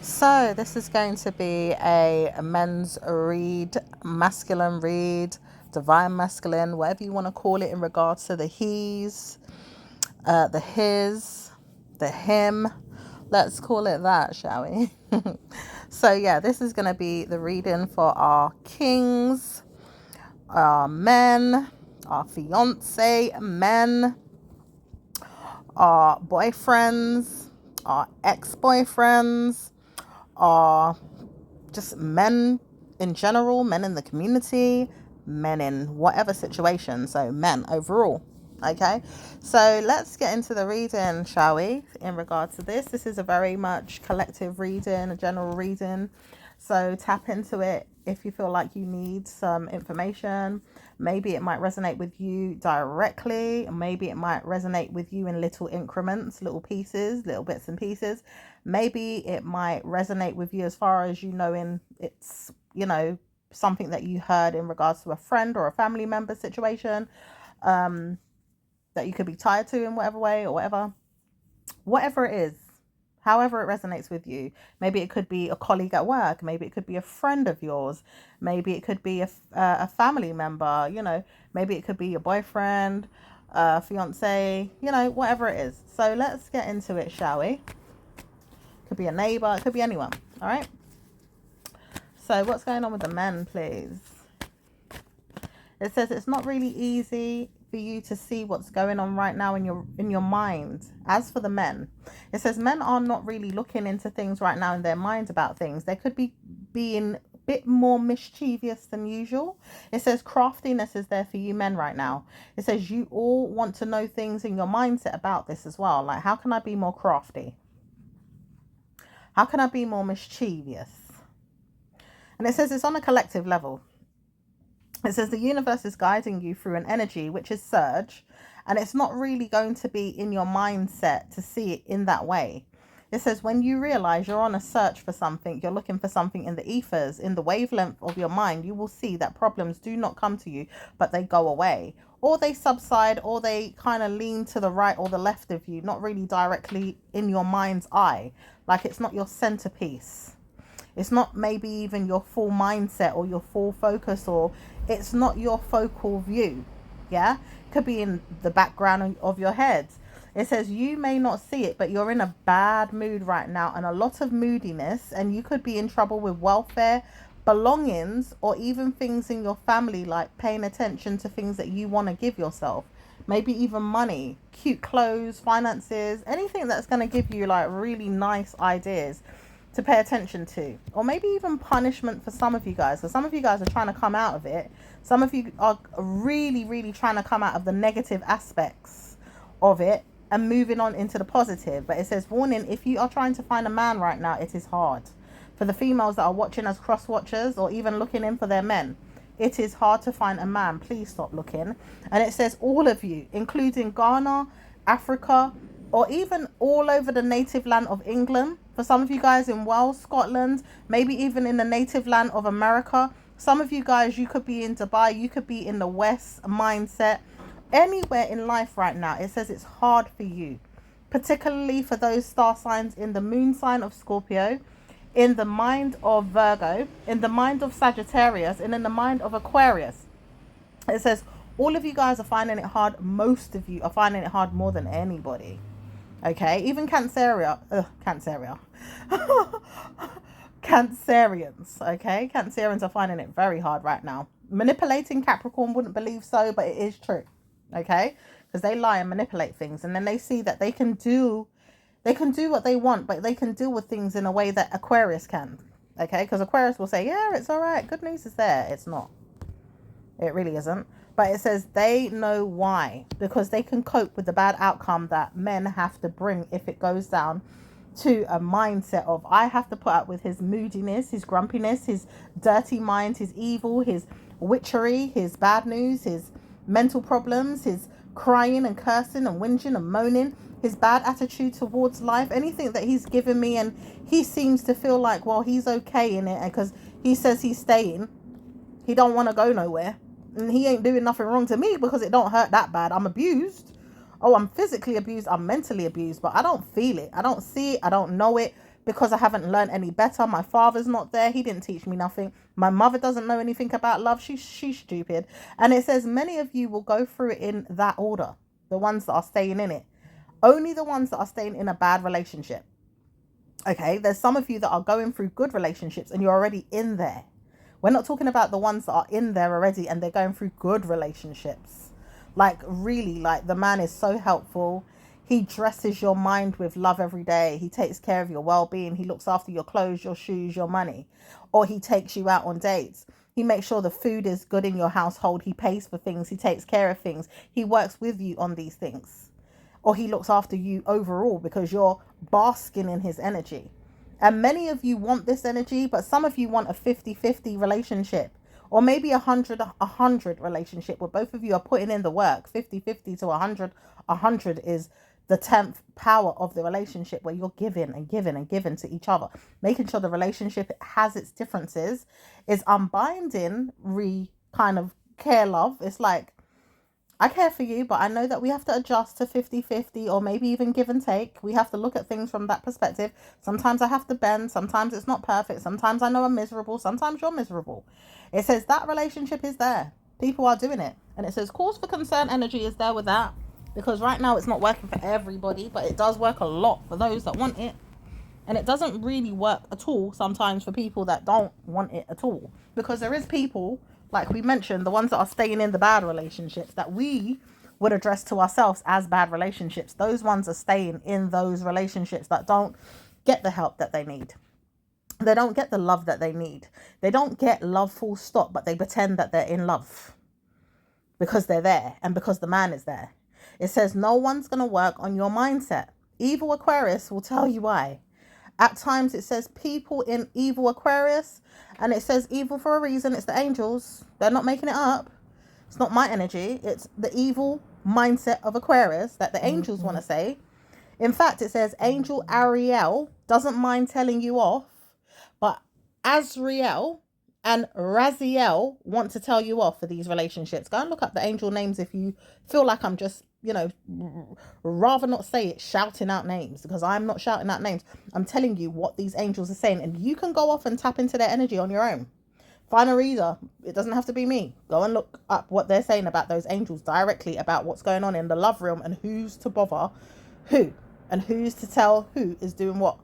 So this is going to be a men's read, masculine read, divine masculine, whatever you want to call it in regards to the he's, the his, the him. Let's call it that, shall we? So yeah, this is going to be the reading for our kings, our men, our fiance men, our boyfriends, our ex-boyfriends, our just men in general, men in the community, men in whatever situation. So men overall. Okay, so let's get into the reading, shall we? In regard to this, this is a very much collective reading, a general reading. So tap into it if you feel like you need some information. Maybe it might resonate with you directly. Maybe it might resonate with you in little increments, little pieces, little bits and pieces. Maybe it might resonate with you as far as you know in it's, something that you heard in regards to a friend or a family member situation that you could be tied to in whatever way or whatever it is, however it resonates with you. Maybe it could be a colleague at work. Maybe it could be a friend of yours. Maybe it could be a family member, maybe it could be your boyfriend, fiance, whatever it is. So let's get into it, shall we? Could be a neighbor. It could be anyone. All right. So what's going on with the men, please? It says it's not really easy for you to see what's going on right now in your mind. As for the men, it says men are not really looking into things right now in their minds about things. They could be being a bit more mischievous than usual. It says craftiness is there for you men right now. It says you all want to know things in your mindset about this as well. Like, how can I be more crafty? How can I be more mischievous? And it says it's on a collective level. It says the universe is guiding you through an energy which is surge, and it's not really going to be in your mindset to see it in that way. It says when you realize you're on a search for something, you're looking for something in the ethers, in the wavelength of your mind, you will see that problems do not come to you, but they go away. Or they subside, or they kind of lean to the right or the left of you, not really directly in your mind's eye. Like, it's not your centerpiece. It's not maybe even your full mindset or your full focus, or it's not your focal view. Yeah, it could be in the background of your head. It says you may not see it, but you're in a bad mood right now and a lot of moodiness, and you could be in trouble with welfare, belongings, or even things in your family, like paying attention to things that you want to give yourself. Maybe even money, cute clothes, finances, anything that's going to give you like really nice ideas to pay attention to. Or maybe even punishment for some of you guys, because some of you guys are trying to come out of it. Some of you are really, really trying to come out of the negative aspects of it and moving on into the positive. But it says, warning, if you are trying to find a man right now, it is hard. For the females that are watching as cross watchers or even looking in for their men, it is hard to find a man. Please stop looking. And it says all of you, including Ghana, Africa, or even all over the native land of England. For some of you guys in Wales, Scotland, maybe even in the native land of America. Some of you guys, you could be in Dubai, you could be in the West mindset. Anywhere in life right now, it says it's hard for you. Particularly for those star signs in the moon sign of Scorpio, in the mind of Virgo, in the mind of Sagittarius, and in the mind of Aquarius. It says all of you guys are finding it hard. Most of you are finding it hard more than anybody. Okay, even Cancerians, okay? Cancerians are finding it very hard right now. Manipulating Capricorn wouldn't believe so, but it is true, okay? Because they lie and manipulate things, and then they see that they can do what they want, but they can deal with things in a way that Aquarius can, okay? Because Aquarius will say, yeah, it's all right, good news is there. It's not. It really isn't. But it says they know why, because they can cope with the bad outcome that men have to bring if it goes down to a mindset of, I have to put up with his moodiness, his grumpiness, his dirty mind, his evil, his witchery, his bad news, his mental problems, his crying and cursing and whinging and moaning, his bad attitude towards life, anything that he's given me, and he seems to feel like, well, he's okay in it because he says he's staying. He don't want to go nowhere. And he ain't doing nothing wrong to me because it don't hurt that bad. I'm abused. Oh, I'm physically abused. I'm mentally abused, but I don't feel it. I don't see it. I don't know it. because I haven't learned any better. My father's not there. He didn't teach me nothing. My mother doesn't know anything about love. She's stupid. And it says many of you will go through it in that order. The ones that are staying in it. Only the ones that are staying in a bad relationship. Okay, there's some of you that are going through good relationships and you're already in there. We're not talking about the ones that are in there already and they're going through good relationships. Like, really, like, the man is so helpful. He dresses your mind with love every day. He takes care of your well-being. He looks after your clothes, your shoes, your money. Or he takes you out on dates. He makes sure the food is good in your household. He pays for things. He takes care of things. He works with you on these things. Or he looks after you overall because you're basking in his energy. And many of you want this energy, but some of you want a 50-50 relationship, or maybe a 100 relationship where both of you are putting in the work. 50-50 to 100 is the 10th power of the relationship, where you're giving and giving and giving to each other, making sure the relationship has its differences, is unbinding, kind of care love. It's like, I care for you, but I know that we have to adjust to 50-50 or maybe even give and take. We have to look at things from that perspective. Sometimes I have to bend. Sometimes it's not perfect. Sometimes I know I'm miserable. Sometimes you're miserable. It says that relationship is there. People are doing it. And it says cause for concern energy is there with that. Because right now it's not working for everybody, but it does work a lot for those that want it. And it doesn't really work at all sometimes for people that don't want it at all. Because there is people, like we mentioned, the ones that are staying in the bad relationships that we would address to ourselves as bad relationships. Those ones are staying in those relationships that don't get the help that they need. They don't get the love that they need. They don't get love full stop, but they pretend that they're in love because they're there and because the man is there. It says no one's going to work on your mindset. Evil Aquarius will tell you why. At times it says people in evil Aquarius, and it says evil for a reason. It's the angels. They're not making it up. It's not my energy. It's the evil mindset of Aquarius that the angels want to say. In fact, it says Angel Ariel doesn't mind telling you off, but Azrael and Raziel want to tell you off for these relationships. Go and look up the angel names if you feel like I'm just, rather not say it, shouting out names, because I'm not shouting out names. I'm telling you what these angels are saying, and you can go off and tap into their energy on your own. Find a reader. It doesn't have to be me. Go and look up what they're saying about those angels directly, about what's going on in the love realm and who's to bother who and who's to tell who is doing what.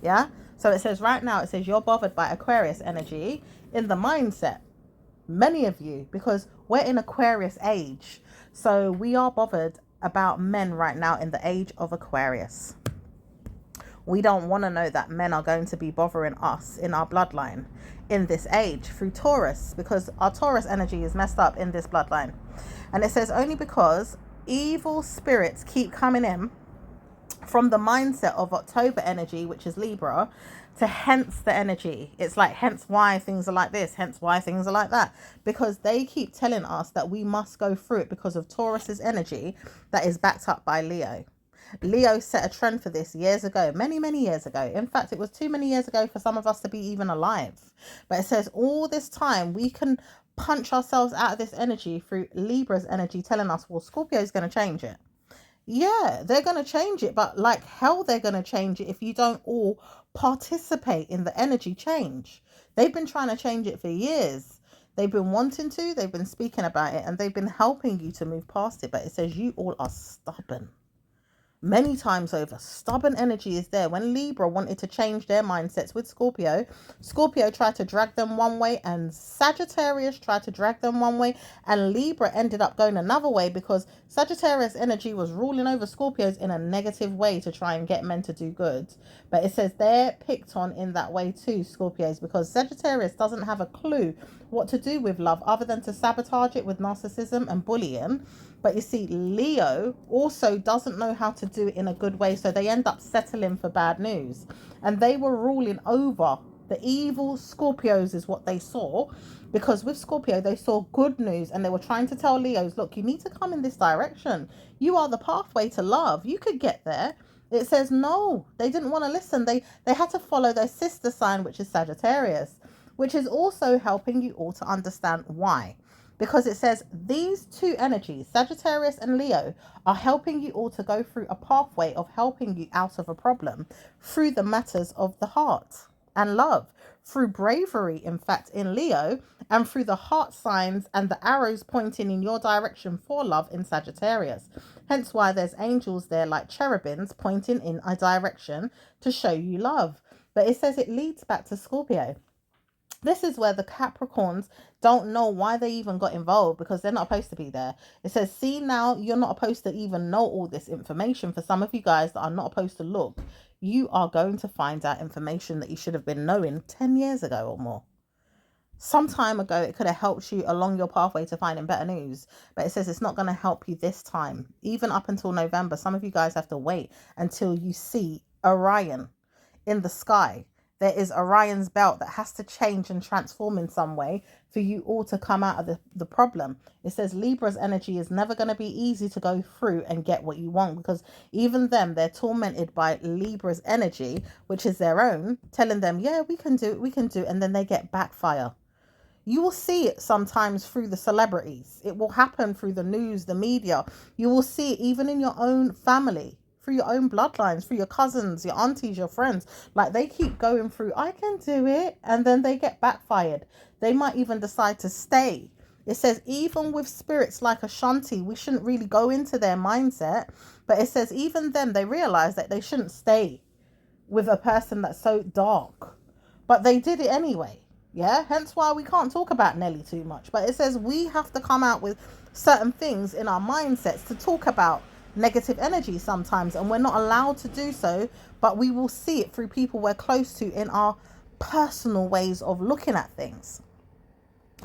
Yeah? So it says right now, it says you're bothered by Aquarius energy in the mindset. Many of you, because we're in Aquarius age. So we are bothered about men right now in the age of Aquarius. We don't want to know that men are going to be bothering us in our bloodline in this age through Taurus, because our Taurus energy is messed up in this bloodline. And it says only because evil spirits keep coming in from the mindset of October energy, which is Libra, to hence the energy. It's like hence why things are like this, hence why things are like that, because they keep telling us that we must go through it because of Taurus's energy that is backed up by Leo. Leo set a trend for this years ago, many years ago. In fact, it was too many years ago for some of us to be even alive. But it says all this time we can punch ourselves out of this energy through Libra's energy telling us, well, Scorpio is going to change it. Yeah, they're going to change it, but like hell they're going to change it if you don't all participate in the energy change. They've been trying to change it for years. They've been wanting to, they've been speaking about it, and they've been helping you to move past it. But it says you all are stubborn. Many times over, stubborn energy is there. When Libra wanted to change their mindsets with Scorpio, Scorpio tried to drag them one way and Sagittarius tried to drag them one way, and Libra ended up going another way because Sagittarius energy was ruling over Scorpios in a negative way to try and get men to do good. But it says they're picked on in that way too, Scorpios, because Sagittarius doesn't have a clue what to do with love other than to sabotage it with narcissism and bullying. But you see, Leo also doesn't know how to do it in a good way, so they end up settling for bad news. And they were ruling over the evil Scorpios is what they saw, because with Scorpio, they saw good news and they were trying to tell Leos, look, you need to come in this direction. You are the pathway to love. You could get there. It says no, they didn't want to listen. They had to follow their sister sign, which is Sagittarius, which is also helping you all to understand why. because it says these two energies, Sagittarius and Leo, are helping you all to go through a pathway of helping you out of a problem through the matters of the heart and love, through bravery, in fact, in Leo, and through the heart signs and the arrows pointing in your direction for love in Sagittarius. Hence why there's angels there like cherubims pointing in a direction to show you love. But it says it leads back to Scorpio. This is where the Capricorns don't know why they even got involved, because they're not supposed to be there. It says, see, now you're not supposed to even know all this information. For some of you guys that are not supposed to look, you are going to find out information that you should have been knowing 10 years ago or more. Some time ago, it could have helped you along your pathway to finding better news. But it says it's not going to help you this time. Even up until November, some of you guys have to wait until you see Orion in the sky. There is Orion's belt that has to change and transform in some way for you all to come out of the problem. It says Libra's energy is never going to be easy to go through and get what you want, because even them, they're tormented by Libra's energy, which is their own, telling them, yeah, we can do it, we can do it. And then they get backfire. You will see it sometimes through the celebrities. It will happen through the news, the media. You will see it even in your own family, through your own bloodlines, through your cousins, your aunties, your friends. Like, they keep going through, I can do it, and then they get backfired. They might even decide to stay. It says even with spirits like Ashanti, we shouldn't really go into their mindset. But it says even then they realize that they shouldn't stay with a person that's so dark. But they did it anyway. Yeah, hence why we can't talk about Nelly too much. But it says we have to come out with certain things in our mindsets to talk about negative energy sometimes, and we're not allowed to do so, but we will see it through people we're close to in our personal ways of looking at things.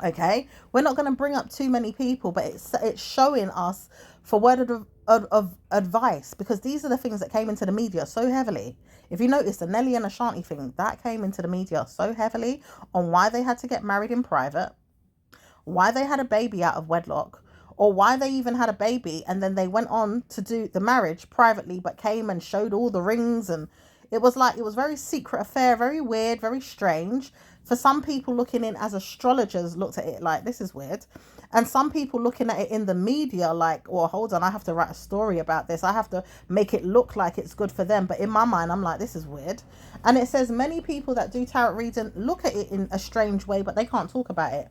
Okay, we're not going to bring up too many people, but it's showing us for word of advice, because these are the things that came into the media so heavily. If you notice, the Nelly and Ashanti thing, that came into the media so heavily on why they had to get married in private, why they had a baby out of wedlock, or why they even had a baby and then they went on to do the marriage privately, but came and showed all the rings. And it was very secret affair, very weird, very strange. For some people looking in as astrologers looked at it like, this is weird. And some people looking at it in the media like, well, hold on, I have to write a story about this. I have to make it look like it's good for them. But in my mind, I'm like, this is weird. And it says many people that do tarot reading look at it in a strange way, but they can't talk about it.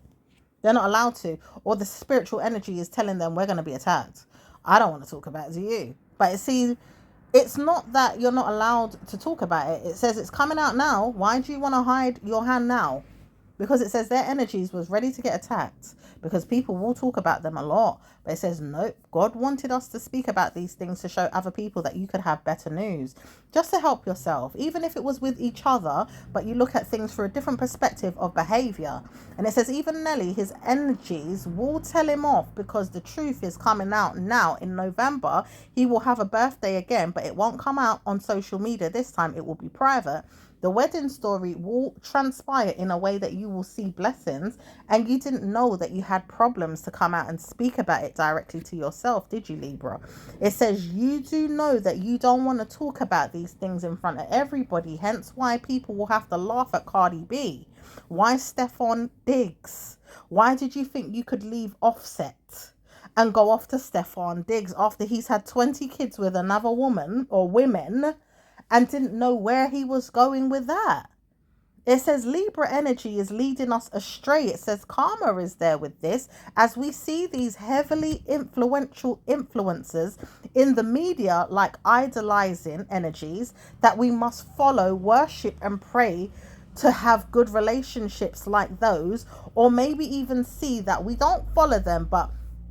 They're not allowed to. Or the spiritual energy is telling them we're going to be attacked. I don't want to talk about it to you. But see, it's not that you're not allowed to talk about it. It says it's coming out now. Why do you want to hide your hand now? Because it says their energies was ready to get attacked, because people will talk about them a lot. But it says, nope, God wanted us to speak about these things to show other people that you could have better news, just to help yourself, even if it was with each other, but you look at things through a different perspective of behavior. And it says even Nelly, his energies will tell him off, because the truth is coming out now in November. He will have a birthday again, but it won't come out on social media this time. It will be private. The wedding story will transpire in a way that you will see blessings, and you didn't know that you had problems to come out and speak about it directly to yourself, did you, Libra? It says you do know that you don't want to talk about these things in front of everybody, hence why people will have to laugh at Cardi B. Why Stefan Diggs? Why did you think you could leave Offset and go off to Stefan Diggs after he's had 20 kids with another woman or women, and didn't know where he was going with that? It says Libra energy is leading us astray. It says karma is there with this, as we see these heavily influential influencers in the media, like idolizing energies that we must follow, worship and pray to have good relationships like those, or maybe even see that we don't follow them, but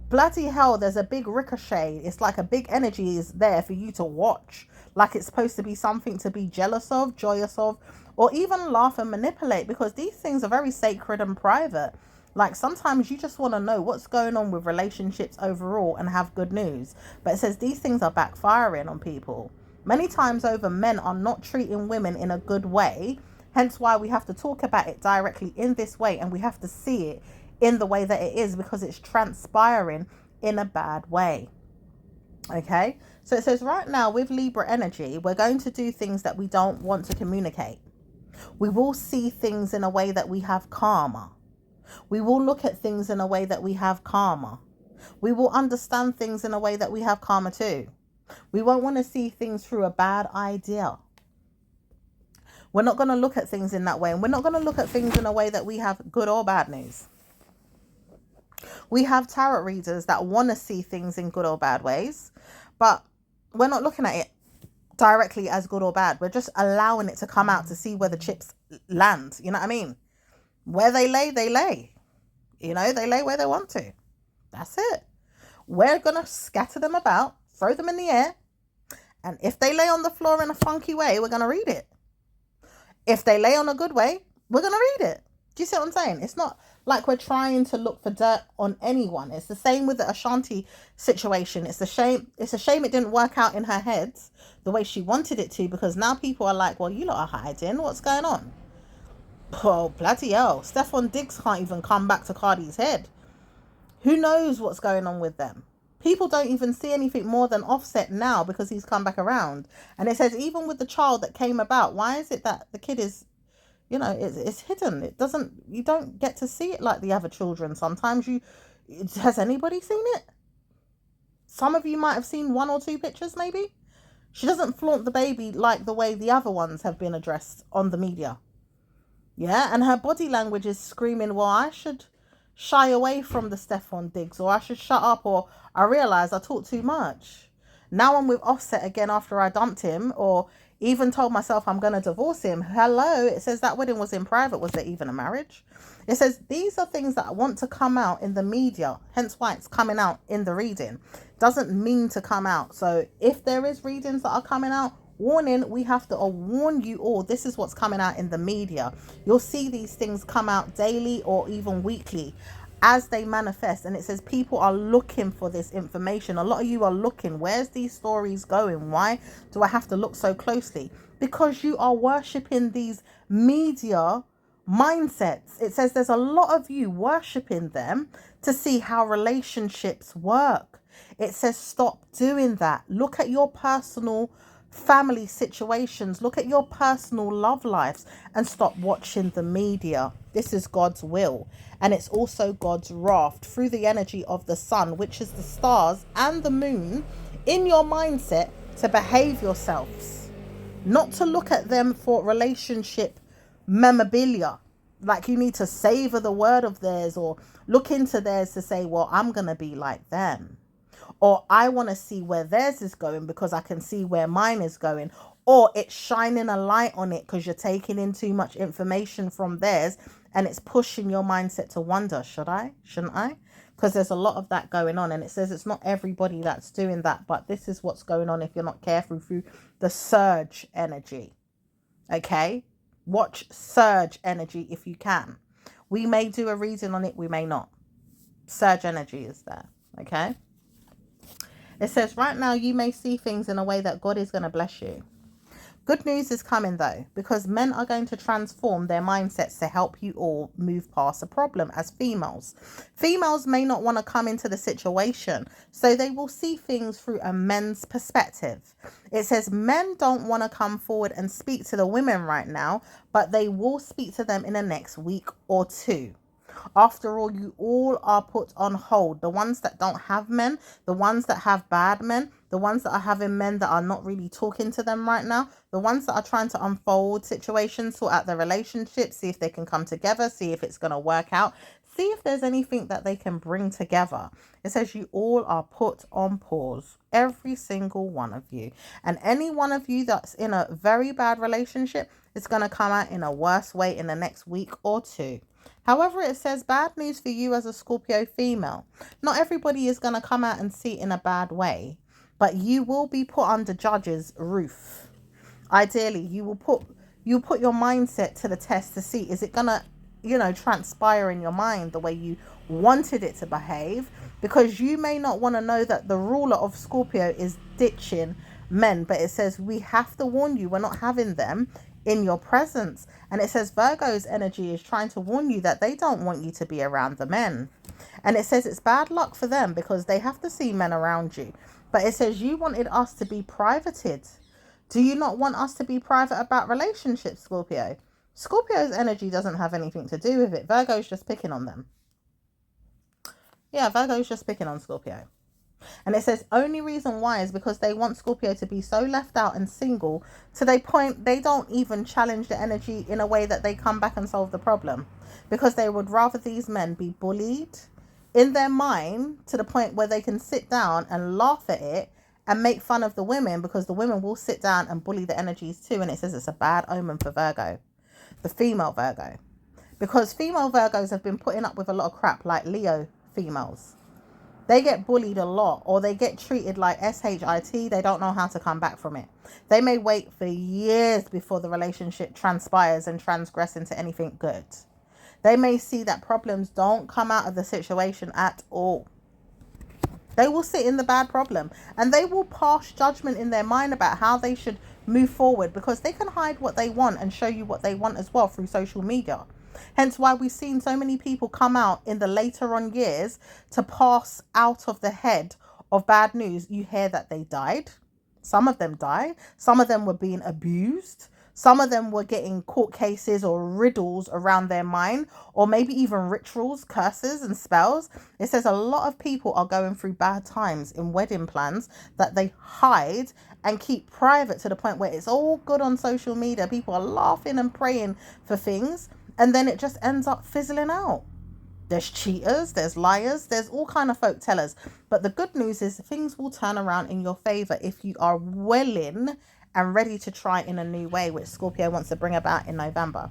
bloody hell, there's a big ricochet. It's like a big energy is there for you to watch, like it's supposed to be something to be jealous of, joyous of, or even laugh and manipulate, because these things are very sacred and private. Like, sometimes you just want to know what's going on with relationships overall and have good news. But it says these things are backfiring on people. Many times over, men are not treating women in a good way. Hence why we have to talk about it directly in this way, and we have to see it in the way that it is, because it's transpiring in a bad way. Okay, so it says right now with Libra energy, we're going to do things that we don't want to communicate. We will see things in a way that we have karma. We will look at things in a way that we have karma. We will understand things in a way that we have karma too. We won't want to see things through a bad idea. We're not going to look at things in that way. And we're not going to look at things in a way that we have good or bad news. We have tarot readers that want to see things in good or bad ways, but we're not looking at it directly as good or bad. We're just allowing it to come out to see where the chips land. You know what I mean? Where they lay, they lay. You know, they lay where they want to. That's it. We're going to scatter them about, throw them in the air. And if they lay on the floor in a funky way, we're going to read it. If they lay on a good way, we're going to read it. Do you see what I'm saying? It's not like we're trying to look for dirt on anyone. It's the same with the Ashanti situation. It's a shame it didn't work out in her head the way she wanted it to, because now people are like, well, you lot are hiding. What's going on? Oh, bloody hell. Stephon Diggs can't even come back to Cardi's head. Who knows what's going on with them? People don't even see anything more than Offset now because he's come back around. And it says even with the child that came about, why is it that the kid is, you know, it's hidden? You don't get to see it like the other children. Sometimes has anybody seen it? Some of you might have seen 1 or 2 pictures maybe. She doesn't flaunt the baby like the way the other ones have been addressed on the media. Yeah, and her body language is screaming, well, I should shy away from the Stephon Diggs, or I should shut up, or I realise I talk too much. Now I'm with Offset again after I dumped him, or even told myself I'm going to divorce him. Hello, it says that wedding was in private. Was there even a marriage? It says these are things that I want to come out in the media, hence why it's coming out in the reading. Doesn't mean to come out. So if there is readings that are coming out, warning, we have to warn you all. This is what's coming out in the media. You'll see these things come out daily or even weekly as they manifest. And it says people are looking for this information. A lot of you are looking, where's these stories going? Why do I have to look so closely? Because you are worshipping these media mindsets. It says there's a lot of you worshipping them to see how relationships work. It says stop doing that. Look at your personal family situations, look at your personal love lives, and stop watching the media. This is God's will, and it's also God's wrath through the energy of the sun, which is the stars and the moon, in your mindset to behave yourselves, not to look at them for relationship memorabilia, like you need to savor the word of theirs or look into theirs to say, well, I'm gonna be like them. Or I want to see where theirs is going because I can see where mine is going. Or it's shining a light on it because you're taking in too much information from theirs and it's pushing your mindset to wonder, should I? Shouldn't I? Because there's a lot of that going on. And it says it's not everybody that's doing that, but this is what's going on if you're not careful through the surge energy. Okay? Watch surge energy if you can. We may do a reading on it, we may not. Surge energy is there. Okay? It says right now you may see things in a way that God is going to bless you. Good news is coming though, because men are going to transform their mindsets to help you all move past a problem as females. Females may not want to come into the situation, so they will see things through a men's perspective. It says men don't want to come forward and speak to the women right now, but they will speak to them in the next week or 2. After all, you all are put on hold. The ones that don't have men, the ones that have bad men, the ones that are having men that are not really talking to them right now, the ones that are trying to unfold situations, sort out their relationships, see if they can come together, see if it's going to work out, see if there's anything that they can bring together. It says you all are put on pause, every single one of you. And any one of you that's in a very bad relationship is going to come out in a worse way in the next week or 2. However, it says bad news for you as a Scorpio female. Not everybody is going to come out and see it in a bad way, but you will be put under judge's roof. Ideally, you put your mindset to the test to see, is it going to, transpire in your mind the way you wanted it to behave? Because you may not want to know that the ruler of Scorpio is ditching men, but it says we have to warn you, we're not having them in your presence. And it says Virgo's energy is trying to warn you that they don't want you to be around the men. And it says it's bad luck for them because they have to see men around you. But it says you wanted us to be privated. Do you not want us to be private about relationships, Scorpio? Scorpio's energy doesn't have anything to do with it. Virgo's just picking on them. Yeah, Virgo's just picking on Scorpio. And it says only reason why is because they want Scorpio to be so left out and single to the point they don't even challenge the energy in a way that they come back and solve the problem. Because they would rather these men be bullied in their mind to the point where they can sit down and laugh at it and make fun of the women, because the women will sit down and bully the energies too. And it says it's a bad omen for Virgo, the female Virgo. Because female Virgos have been putting up with a lot of crap, like Leo females. They get bullied a lot, or they get treated like SHIT. They don't know how to come back from it. They may wait for years before the relationship transpires and transgress into anything good. They may see that problems don't come out of the situation at all. They will sit in the bad problem and they will pass judgment in their mind about how they should move forward, because they can hide what they want and show you what they want as well through social media. Hence why we've seen so many people come out in the later on years to pass out of the head of bad news. You hear that they died. Some of them died. Some of them were being abused. Some of them were getting court cases or riddles around their mind, or maybe even rituals, curses and spells. It says a lot of people are going through bad times in wedding plans that they hide and keep private, to the point where it's all good on social media. People are laughing and praying for things, and then it just ends up fizzling out. There's cheaters, there's liars, there's all kind of folk tellers. But the good news is things will turn around in your favor if you are willing and ready to try in a new way, which Scorpio wants to bring about in November.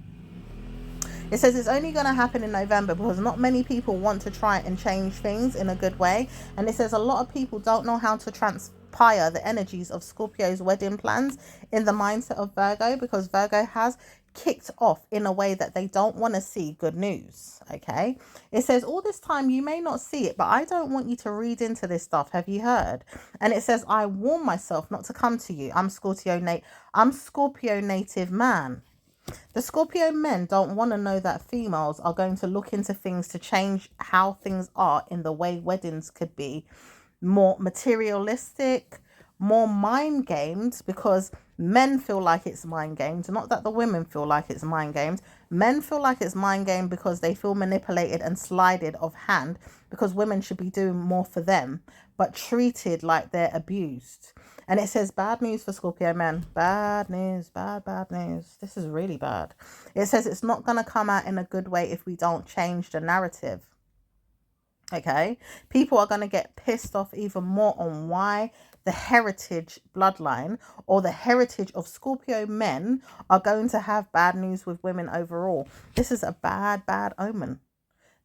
It says it's only going to happen in November because not many people want to try and change things in a good way. And it says a lot of people don't know how to transpire the energies of Scorpio's wedding plans in the mindset of Virgo, because Virgo has kicked off in a way that they don't want to see good news. Okay, it says all this time you may not see it, but I don't want you to read into this stuff. Have you heard? And it says I warn myself not to come to you. I'm Scorpio native man. The Scorpio men don't want to know that females are going to look into things to change how things are in the way weddings could be more materialistic, more mind gamed, because men feel like it's mind gamed. Not that the women feel like it's mind gamed. Men feel like it's mind gamed because they feel manipulated and slided of hand, because women should be doing more for them, but treated like they're abused. And it says bad news for Scorpio men. Bad news, bad news. This is really bad. It says it's not going to come out in a good way if we don't change the narrative. Okay, people are going to get pissed off even more on why the heritage bloodline or the heritage of Scorpio men are going to have bad news with women overall. This is a bad omen.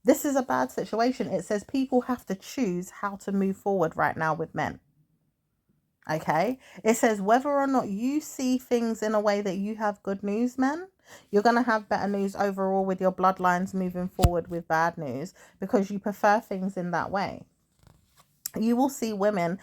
This is a bad situation. It says people have to choose how to move forward right now with men. Okay, it says whether or not you see things in a way that you have good news, men, you're going to have better news overall with your bloodlines moving forward with bad news, because you prefer things in that way. You will see women,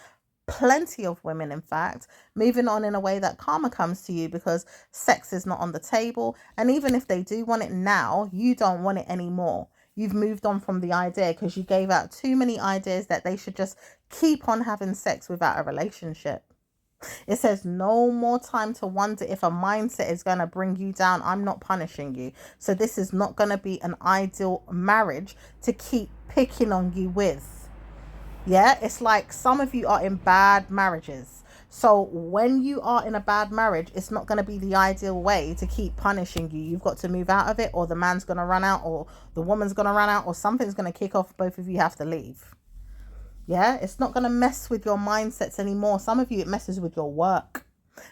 plenty of women in fact, moving on in a way that karma comes to you, because sex is not on the table. And even if they do want it now, you don't want it anymore. You've moved on from the idea because you gave out too many ideas that they should just keep on having sex without a relationship. It says no more time to wonder if a mindset is going to bring you down. I'm not punishing you. So this is not going to be an ideal marriage to keep picking on you with. Yeah, it's like some of you are in bad marriages. So when you are in a bad marriage, it's not going to be the ideal way to keep punishing you. You've got to move out of it, or the man's going to run out, or the woman's going to run out, or something's going to kick off. Both of you have to leave. Yeah, it's not going to mess with your mindsets anymore. Some of you, it messes with your work.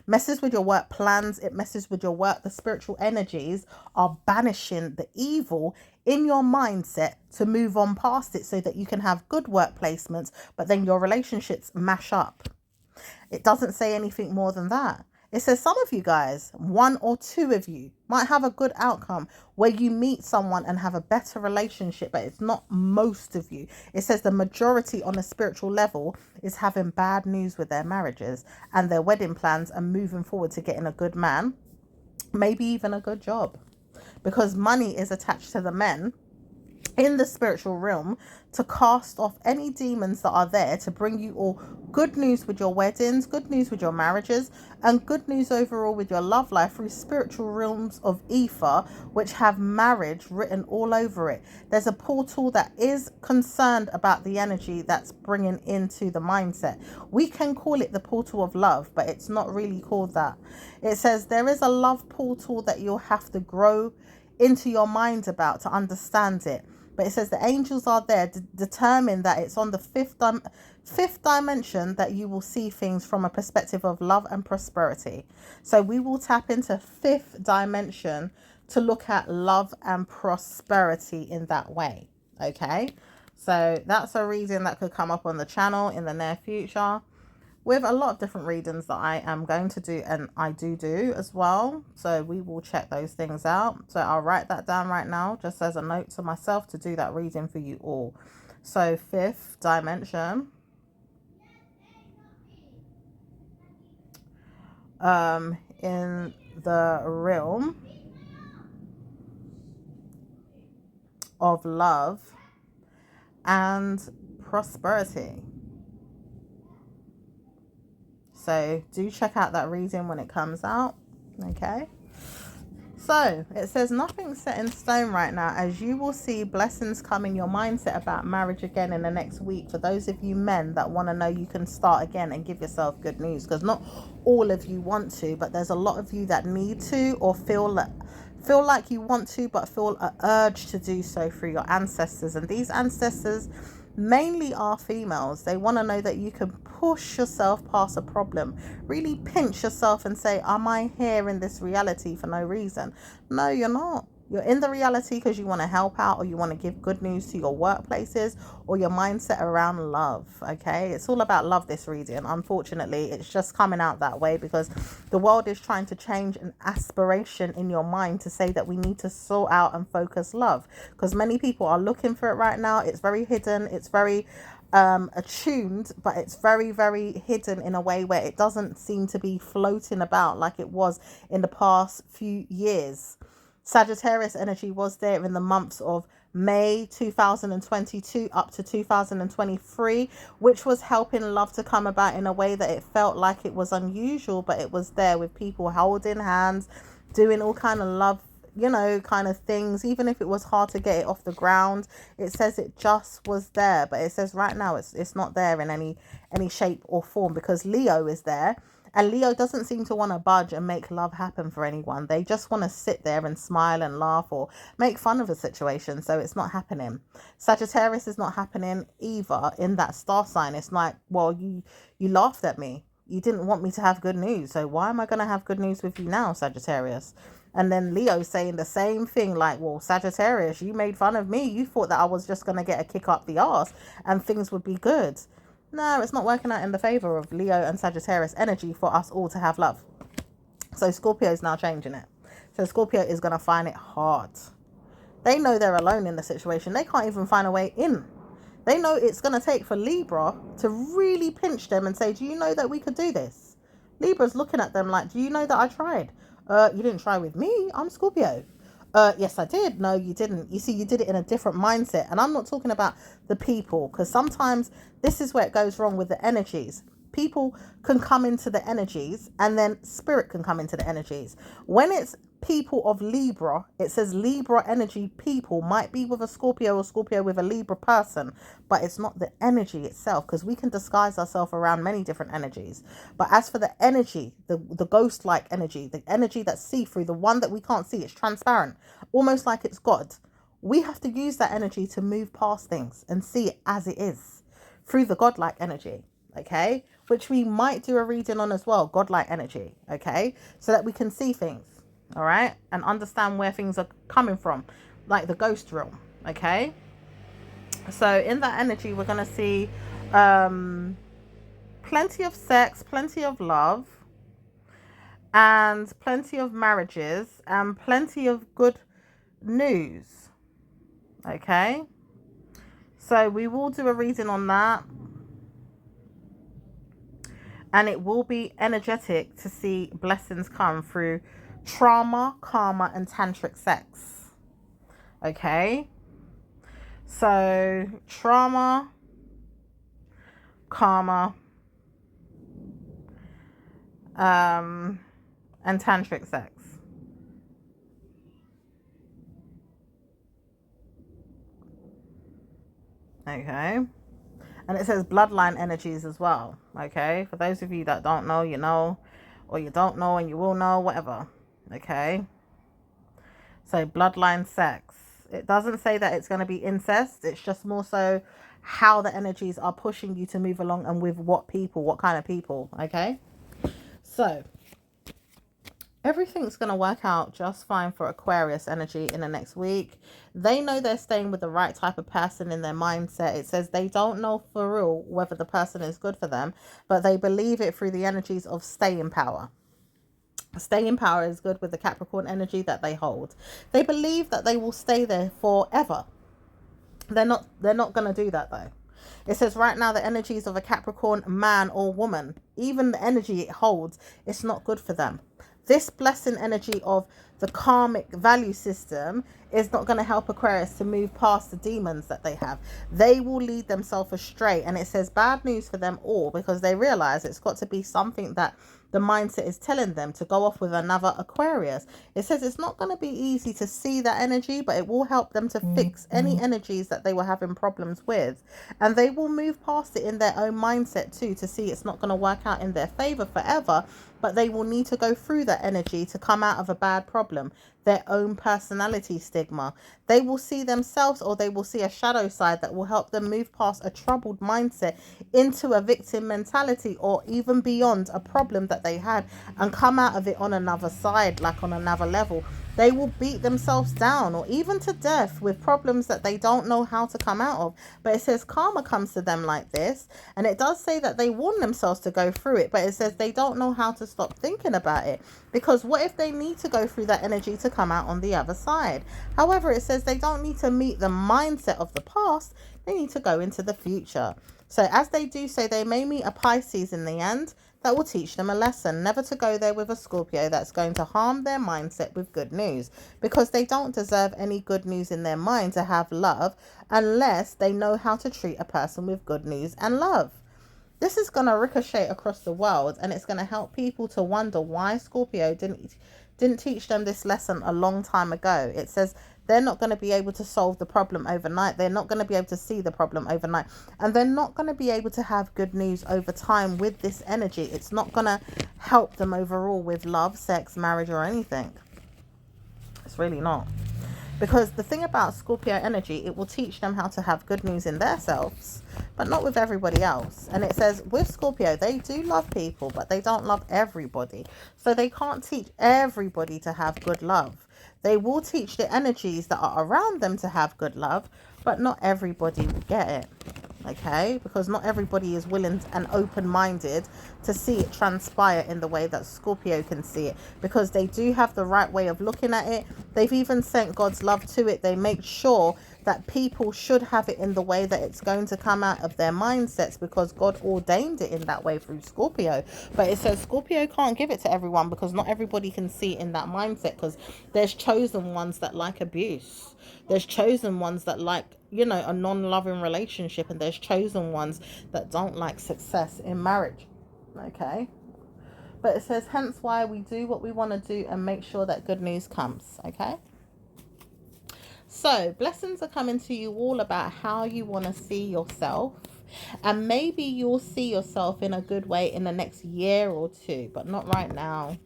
Messes with your work plans. It messes with your work. The spiritual energies are banishing the evil in your mindset to move on past it, so that you can have good work placements, but then your relationships mash up. It doesn't say anything more than that. It says some of you guys, one or two of you, might have a good outcome where you meet someone and have a better relationship, but it's not most of you. It says the majority on a spiritual level is having bad news with their marriages and their wedding plans and moving forward to getting a good man, maybe even a good job, because money is attached to the men in the spiritual realm to cast off any demons that are there, to bring you all good news with your weddings, good news with your marriages, and good news overall with your love life through spiritual realms of ether, which have marriage written all over it. There's a portal that is concerned about the energy that's bringing into the mindset. We can call it the portal of love, but it's not really called that. It says there is a love portal that you'll have to grow into your mind about to understand it. But it says the angels are there to determine that it's on the fifth dimension that you will see things from a perspective of love and prosperity. So we will tap into fifth dimension to look at love and prosperity in that way. Okay, so that's a reading that could come up on the channel in the near future, with a lot of different readings that I am going to do, and I do as well. So we will check those things out. So I'll write that down right now just as a note to myself to do that reading for you all. So fifth dimension, in the realm of love and prosperity. So do check out that reading when it comes out. Okay. So it says nothing's set in stone right now, as you will see blessings come in your mindset about marriage again in the next week. For those of you men that want to know you can start again and give yourself good news, because not all of you want to, but there's a lot of you that need to, or feel like you want to, but feel an urge to do so through your ancestors. And these ancestors mainly are females. They want to know that you can push yourself past a problem, really pinch yourself and say, am I here in this reality for no reason? No, you're not. You're in the reality because you want to help out, or you want to give good news to your workplaces, or your mindset around love. Okay, it's all about love, this reading. Unfortunately, it's just coming out that way because the world is trying to change an aspiration in your mind to say that we need to sort out and focus love, because many people are looking for it right now. It's very hidden, it's very attuned, but it's very, very hidden in a way where it doesn't seem to be floating about like it was in the past few years. Sagittarius energy was there in the months of May 2022 up to 2023, which was helping love to come about in a way that it felt like it was unusual, but it was there, with people holding hands, doing all kind of love, kind of things. Even if it was hard to get it off the ground, it says it just was there. But it says right now it's not there in any shape or form, because Leo is there. And Leo doesn't seem to want to budge and make love happen for anyone. They just want to sit there and smile and laugh or make fun of a situation. So it's not happening. Sagittarius is not happening either in that star sign. It's like, well, you laughed at me. You didn't want me to have good news. So why am I going to have good news with you now, Sagittarius? And then Leo saying the same thing, like, well, Sagittarius, you made fun of me. You thought that I was just going to get a kick up the arse and things would be good. No, it's not working out in the favor of Leo and Sagittarius energy for us all to have love. So Scorpio is now changing it. So Scorpio is going to find it hard. They know they're alone in the situation. They can't even find a way in. They know it's going to take for Libra to really pinch them and say, do you know that we could do this? Libra's looking at them like, do you know that I tried? You didn't try with me. I'm Scorpio. Yes, I did. No, you didn't. You see, you did it in a different mindset. And I'm not talking about the people, because sometimes this is where it goes wrong with the energies. People can come into the energies, and then spirit can come into the energies. When it's people of Libra, it says Libra energy people might be with a Scorpio or Scorpio with a Libra person, but it's not the energy itself, because we can disguise ourselves around many different energies. But as for the energy, the ghost-like energy, the energy that's see-through, the one that we can't see, it's transparent, almost like it's God. We have to use that energy to move past things and see it as it is through the godlike energy, okay? Which we might do a reading on as well, godlike energy, okay? So that we can see things. All right, and understand where things are coming from, like the ghost realm. Okay, so in that energy we're going to see plenty of sex, plenty of love, and plenty of marriages, and plenty of good news. Okay, so we will do a reading on that, and it will be energetic to see blessings come through trauma, karma, and tantric sex. Okay, So trauma, karma, and tantric sex. Okay. And it says bloodline energies as well. Okay. For those of you that don't know, you know, or you don't know and you will know, whatever. Okay. So bloodline sex. It doesn't say that it's going to be incest. It's just more so how the energies are pushing you to move along and with what people, what kind of people. Okay. So everything's going to work out just fine for Aquarius energy in the next week. They know they're staying with the right type of person in their mindset. It says they don't know for real whether the person is good for them, but they believe it through the energies of staying power. Staying power is good with the Capricorn energy that they hold. They believe that they will stay there forever. They're not going to do that though. It says right now the energies of a Capricorn man or woman, even the energy it holds, it's not good for them. This blessing energy of the karmic value system is not going to help Aquarius to move past the demons that they have. They will lead themselves astray. And it says bad news for them all because they realize it's got to be something that the mindset is telling them to go off with another Aquarius. It says it's not going to be easy to see that energy, but it will help them to fix any energies that they were having problems with. And they will move past it in their own mindset too to see it's not going to work out in their favor forever, but they will need to go through that energy to come out of a bad problem, their own personality stigma. They will see themselves, or they will see a shadow side that will help them move past a troubled mindset into a victim mentality, or even beyond a problem that they had and come out of it on another side, like on another level. They will beat themselves down or even to death with problems that they don't know how to come out of. But it says karma comes to them like this. And it does say that they warn themselves to go through it. But it says they don't know how to stop thinking about it. Because what if they need to go through that energy to come out on the other side? However, it says they don't need to meet the mindset of the past. They need to go into the future. So as they do so, they may meet a Pisces in the end that will teach them a lesson, never to go there with a Scorpio that's going to harm their mindset with good news, because they don't deserve any good news in their mind to have love unless they know how to treat a person with good news and love. This is going to ricochet across the world, and it's going to help people to wonder why Scorpio didn't teach them this lesson a long time ago. It says they're not going to be able to solve the problem overnight. They're not going to be able to see the problem overnight. And they're not going to be able to have good news over time with this energy. It's not going to help them overall with love, sex, marriage, or anything. It's really not. Because the thing about Scorpio energy, it will teach them how to have good news in themselves, but not with everybody else. And it says with Scorpio, they do love people, but they don't love everybody. So they can't teach everybody to have good love. They will teach the energies that are around them to have good love, but not everybody will get it. Okay, because not everybody is willing and open-minded to see it transpire in the way that Scorpio can see it, because they do have the right way of looking at it. They've even sent God's love to it. They make sure that people should have it in the way that it's going to come out of their mindsets, because God ordained it in that way through Scorpio. But it says Scorpio can't give it to everyone, because not everybody can see it in that mindset, because there's chosen ones that like abuse. There's chosen ones that like, a non-loving relationship, and there's chosen ones that don't like success in marriage. Okay. But it says, hence why we do what we want to do and make sure that good news comes. Okay. So blessings are coming to you all about how you want to see yourself. And maybe you'll see yourself in a good way in the next year or two, but not right now.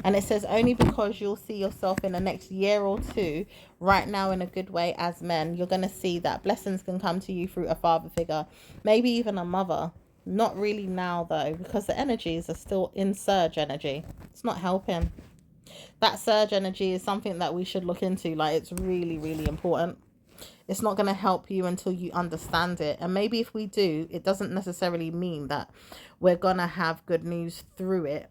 And it says only because you'll see yourself in the next year or two, right now in a good way as men, you're going to see that blessings can come to you through a father figure, maybe even a mother. Not really now though, because the energies are still in surge energy. It's not helping. That surge energy is something that we should look into. Like, it's really, really important. It's not going to help you until you understand it. And maybe if we do, it doesn't necessarily mean that we're going to have good news through it,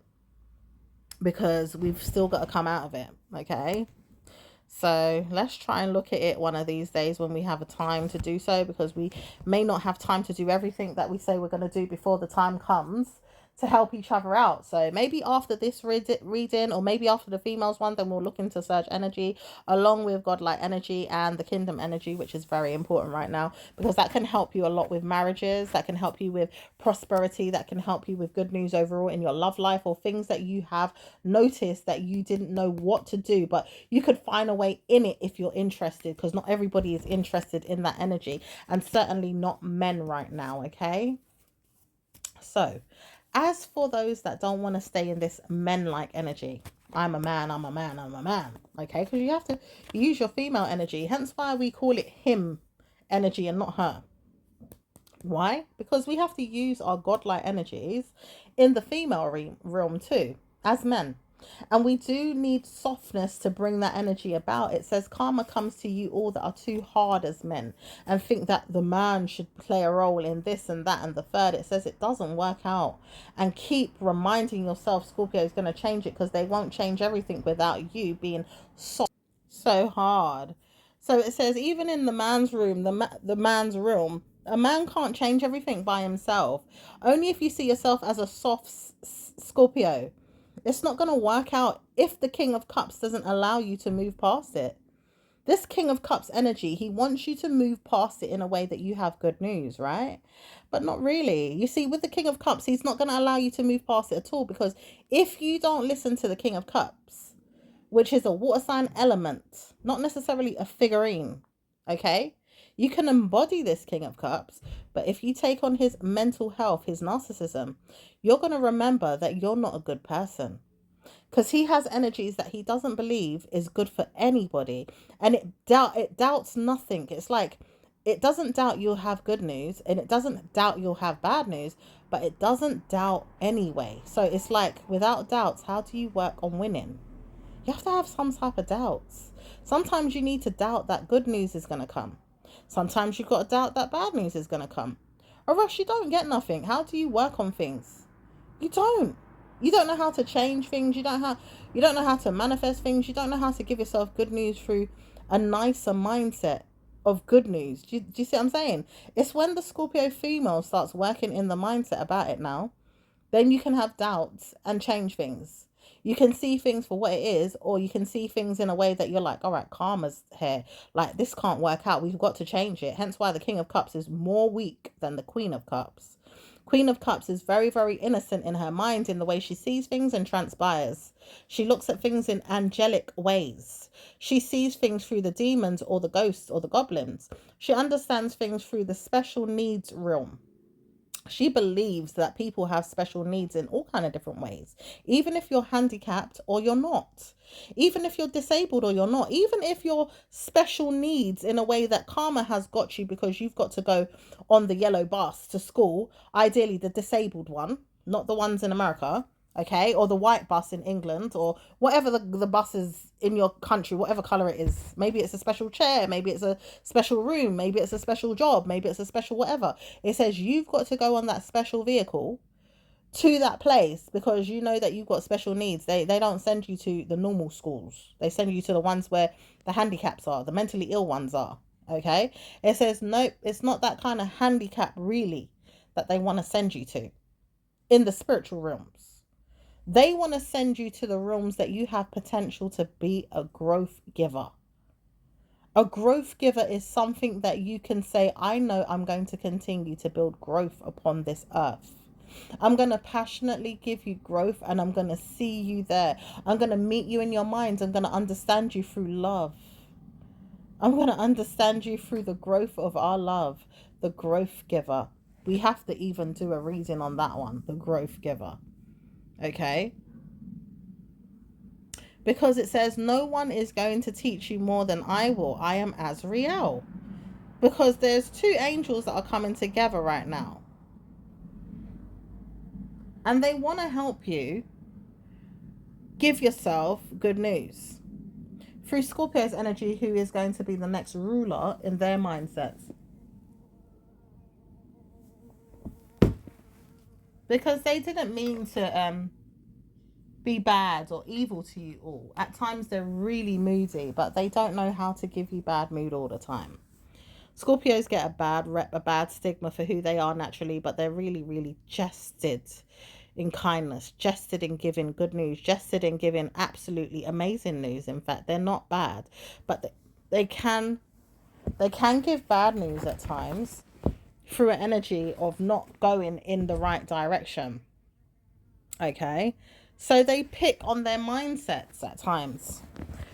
because we've still got to come out of it. Okay. So let's try and look at it one of these days when we have a time to do so, because we may not have time to do everything that we say we're going to do before the time comes to help each other out. So maybe after this reading, or maybe after the females one, then we'll look into surge energy along with godlike energy and the kingdom energy, which is very important right now, because that can help you a lot with marriages, that can help you with prosperity, that can help you with good news overall in your love life, or things that you have noticed that you didn't know what to do, but you could find a way in it if you're interested, because not everybody is interested in that energy, and certainly not men right now. Okay, so as for those that don't want to stay in this men-like energy, I'm a man, I'm a man, I'm a man. Okay, because you have to use your female energy. Hence why we call it him energy and not her. Why? Because we have to use our godlike energies in the female realm too, as men. And we do need softness to bring that energy about. It says karma comes to you all that are too hard as men and think that the man should play a role in this and that and the third. It says it doesn't work out. And keep reminding yourself Scorpio is going to change it, because they won't change everything without you being soft. So hard. So it says even in the man's room, the man's realm, a man can't change everything by himself. Only if you see yourself as a soft Scorpio. It's not going to work out if the King of Cups doesn't allow you to move past it. This King of Cups energy, he wants you to move past it in a way that you have good news, right? But not really. You see, with the King of Cups, he's not going to allow you to move past it at all, because if you don't listen to the King of Cups, which is a water sign element, not necessarily a figurine, okay? You can embody this King of Cups, but if you take on his mental health, his narcissism, you're going to remember that you're not a good person, because he has energies that he doesn't believe is good for anybody, and it doubts nothing. It's like it doesn't doubt you'll have good news, and it doesn't doubt you'll have bad news, but it doesn't doubt anyway. So it's like, without doubts, how do you work on winning? You have to have some type of doubts. Sometimes you need to doubt that good news is going to come. Sometimes you've got to doubt that bad news is going to come. Or else you don't get nothing. How do you work on things? You don't. You don't know how to change things. You don't know how to manifest things. You don't know how to give yourself good news through a nicer mindset of good news. Do you see what I'm saying? It's when the Scorpio female starts working in the mindset about it now, then you can have doubts and change things. You can see things for what it is, or you can see things in a way that you're like, all right, karma's here. Like, this can't work out. We've got to change it. Hence why the King of Cups is more weak than the Queen of Cups. Queen of Cups is very, very innocent in her mind, in the way she sees things and transpires. She looks at things in angelic ways. She sees things through the demons or the ghosts or the goblins. She understands things through the special needs realm. She believes that people have special needs in all kind of different ways, even if you're handicapped or you're not, even if you're disabled or you're not, even if you're special needs in a way that karma has got you, because you've got to go on the yellow bus to school, ideally the disabled one, not the ones in America, okay, or the white bus in England, or whatever the bus is in your country, whatever color it is. Maybe it's a special chair, maybe it's a special room, maybe it's a special job, maybe it's a special whatever. It says you've got to go on that special vehicle to that place, because you know that you've got special needs. They don't send you to the normal schools. They send you to the ones where the handicaps are, the mentally ill ones are, okay? It says, nope, it's not that kind of handicap really that they want to send you to in the spiritual realms. They want to send you to the realms that you have potential to be a growth giver. A growth giver is something that you can say, I know I'm going to continue to build growth upon this earth. I'm going to passionately give you growth, and I'm going to see you there. I'm going to meet you in your mind. I'm going to understand you through love. I'm going to understand you through the growth of our love, the growth giver. We have to even do a reading on that one, the growth giver. Okay? Because it says, no one is going to teach you more than I will. I am Azrael. Because there's two angels that are coming together right now. And they want to help you give yourself good news through Scorpio's energy, who is going to be the next ruler in their mindsets. Because they didn't mean to be bad or evil to you all. At times they're really moody, but they don't know how to give you bad mood all the time. Scorpios get a bad rep, a bad stigma for who they are naturally, but they're really, really jested in kindness, jested in giving good news, jested in giving absolutely amazing news. In fact, they're not bad, but they can give bad news at times through an energy of not going in the right direction. Okay, so they pick on their mindsets at times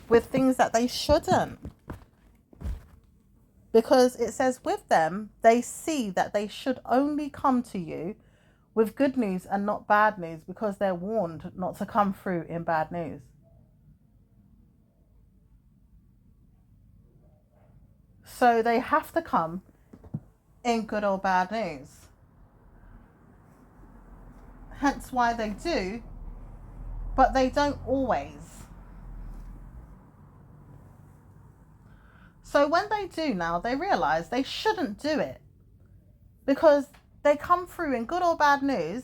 with things that they shouldn't, because it says with them they see that they should only come to you with good news and not bad news, because they're warned not to come through in bad news. So they have to come in good or bad news. Hence why they do, but they don't always. So when they do now, they realize they shouldn't do it, because they come through in good or bad news,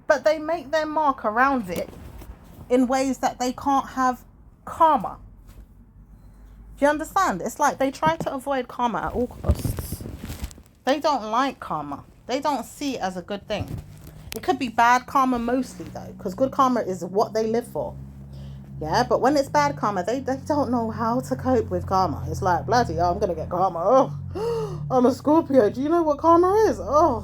but they make their mark around it in ways that they can't have karma. Do you understand? It's like they try to avoid karma at all costs. They don't like karma. They don't see it as a good thing. It could be bad karma mostly though, because good karma is what they live for. Yeah, but when it's bad karma, they don't know how to cope with karma. It's like, bloody hell, I'm going to get karma. Oh, I'm a Scorpio. Do you know what karma is? Oh,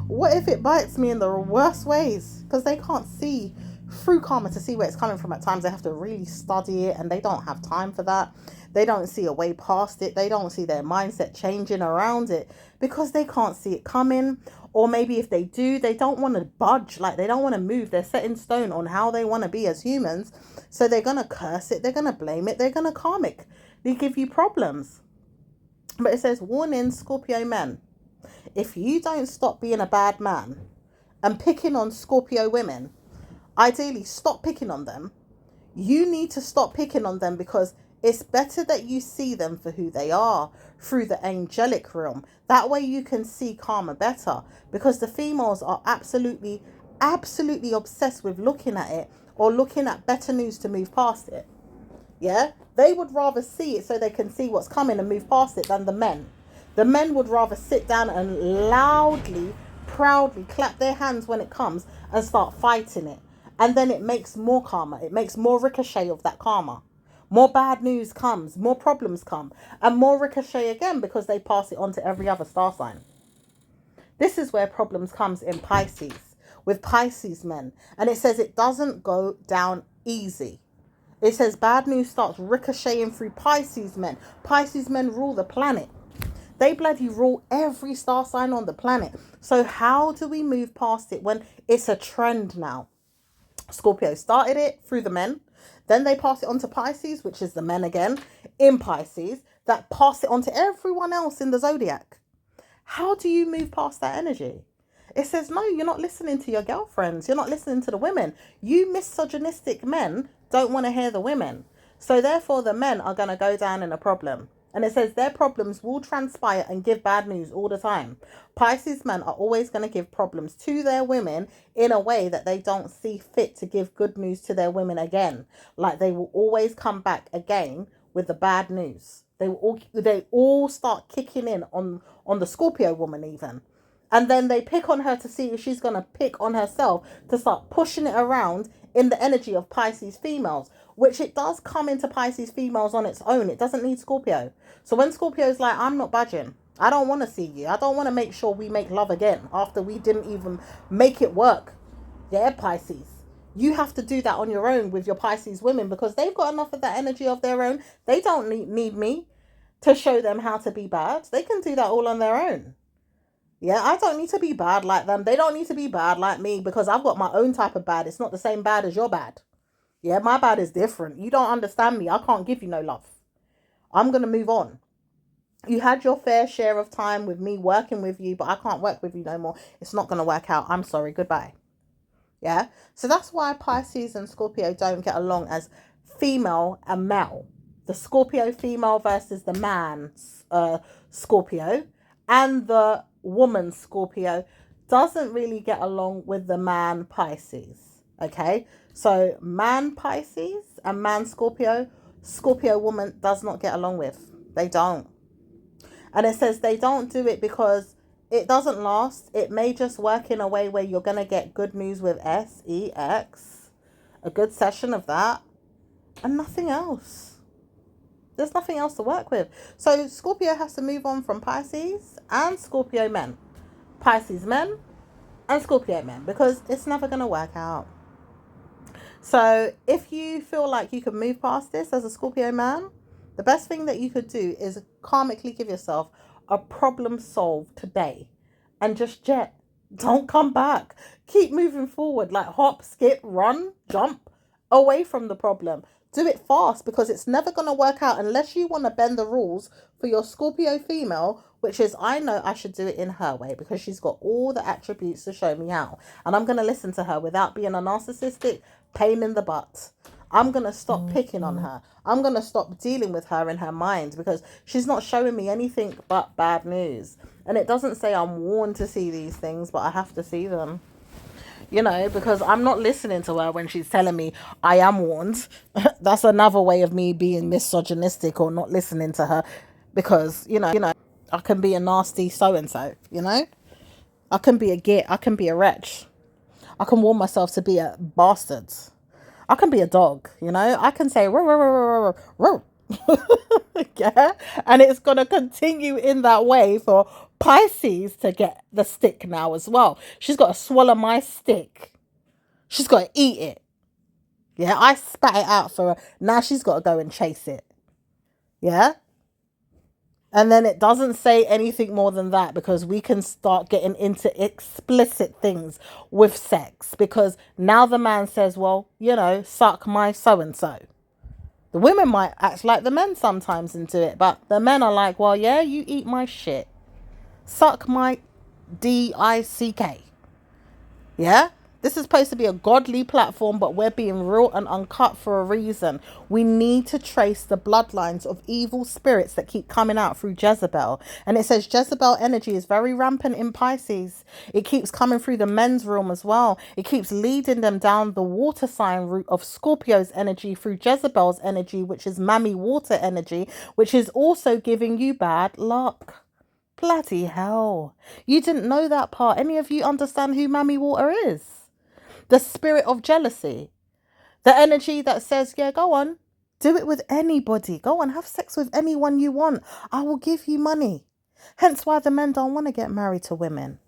what if it bites me in the worst ways? Because they can't see through karma to see where it's coming from. At times they have to really study it, and they don't have time for that. They don't see a way past it. They don't see their mindset changing around it because they can't see it coming. Or maybe if they do, they don't want to budge. Like, they don't want to move. They're set in stone on how they want to be as humans. So they're going to curse it. They're going to blame it. They're going to karmic. They give you problems. But it says, warning, Scorpio men. If you don't stop being a bad man and picking on Scorpio women, ideally stop picking on them. You need to stop picking on them, because it's better that you see them for who they are through the angelic realm. That way you can see karma better, because the females are absolutely obsessed with looking at it or looking at better news to move past it. Yeah, they would rather see it so they can see what's coming and move past it than the men. The men would rather sit down and loudly, proudly clap their hands when it comes and start fighting it. And then it makes more karma. It makes more ricochet of that karma. More bad news comes, more problems come, and more ricochet again, because they pass it on to every other star sign. This is where problems comes in Pisces, with Pisces men. And it says it doesn't go down easy. It says bad news starts ricocheting through Pisces men. Pisces men rule the planet. They bloody rule every star sign on the planet. So how do we move past it when it's a trend now? Scorpio started it through the men. Then they pass it on to Pisces, which is the men again in Pisces, that pass it on to everyone else in the zodiac. How do you move past that energy? It says, no, you're not listening to your girlfriends. You're not listening to the women. You misogynistic men don't want to hear the women. So therefore the men are going to go down in a problem. And it says their problems will transpire and give bad news all the time. Pisces men are always going to give problems to their women in a way that they don't see fit to give good news to their women again. Like, they will always come back again with the bad news. They all start kicking in on the Scorpio woman even. And then they pick on her to see if she's going to pick on herself, to start pushing it around in the energy of Pisces females, which it does come into Pisces females on its own. It doesn't need Scorpio. So when Scorpio's like, I'm not budging. I don't want to see you. I don't want to make sure we make love again after we didn't even make it work. Yeah, Pisces. You have to do that on your own with your Pisces women, because they've got enough of that energy of their own. They don't need me to show them how to be bad. They can do that all on their own. Yeah, I don't need to be bad like them. They don't need to be bad like me, because I've got my own type of bad. It's not the same bad as your bad. Yeah, my bad is different. You don't understand me. I can't give you no love. I'm going to move on. You had your fair share of time with me working with you, but I can't work with you no more. It's not going to work out. I'm sorry. Goodbye. Yeah. So that's why Pisces and Scorpio don't get along as female and male. The Scorpio female versus the man's Scorpio, and the woman Scorpio doesn't really get along with the man Pisces. Okay. So man Pisces and man Scorpio, Scorpio woman does not get along with. They don't. And it says they don't do it because it doesn't last. It may just work in a way where you're going to get good news with sex, a good session of that, and nothing else. There's nothing else to work with. So Scorpio has to move on from Pisces and Scorpio men. Pisces men and Scorpio men, because it's never going to work out. So if you feel like you can move past this as a Scorpio man, the best thing that you could do is karmically give yourself a problem solved today and just jet. Don't come back. Keep moving forward, like hop, skip, run, jump away from the problem. Do it fast, because it's never going to work out unless you want to bend the rules for your Scorpio female, which is, I know I should do it in her way because she's got all the attributes to show me how. And I'm going to listen to her without being a narcissistic pain in the butt. I'm going to stop picking on her. I'm going to stop dealing with her in her mind, because she's not showing me anything but bad news. And it doesn't say I'm warned to see these things, but I have to see them. You know, because I'm not listening to her when she's telling me I am warned. That's another way of me being misogynistic or not listening to her, because, you know, I can be a nasty so-and-so, you know? I can be a git. I can be a wretch. I can warn myself to be a bastard. I can be a dog, you know? I can say, row, row, row, row, row. Yeah, and it's going to continue in that way for Pisces to get the stick now as well. She's got to swallow my stick. She's got to eat it. Yeah, I spat it out for her. Now she's got to go and chase it. Yeah. And then it doesn't say anything more than that, because we can start getting into explicit things with sex, because now the man says, well, you know, suck my so-and-so. The women might act like the men sometimes and do it, but the men are like, well, yeah, you eat my shit. Suck my dick. Yeah? This is supposed to be a godly platform, but we're being real and uncut for a reason. We need to trace the bloodlines of evil spirits that keep coming out through Jezebel. And it says Jezebel energy is very rampant in Pisces. It keeps coming through the men's room as well. It keeps leading them down the water sign route of Scorpio's energy through Jezebel's energy, which is Mammy water energy, which is also giving you bad luck. Bloody hell. You didn't know that part. Any of you understand who Mammy water is? The spirit of jealousy. The energy that says, yeah, go on. Do it with anybody. Go on, have sex with anyone you want. I will give you money. Hence why the men don't want to get married to women.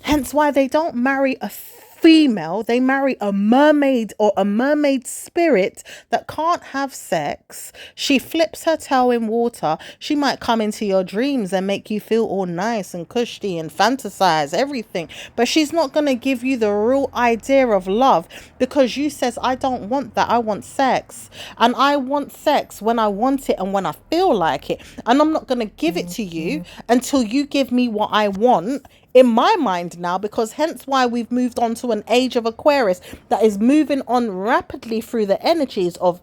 Hence why they don't marry a female. They marry a mermaid or a mermaid spirit that can't have sex. She flips her tail in water. She might come into your dreams and make you feel all nice and cushy and fantasize everything. But she's not going to give you the real idea of love, because you says, I don't want that. I want sex. And I want sex when I want it and when I feel like it. And I'm not going to give it to you until you give me what I want. In my mind now, because hence why we've moved on to an age of Aquarius that is moving on rapidly through the energies of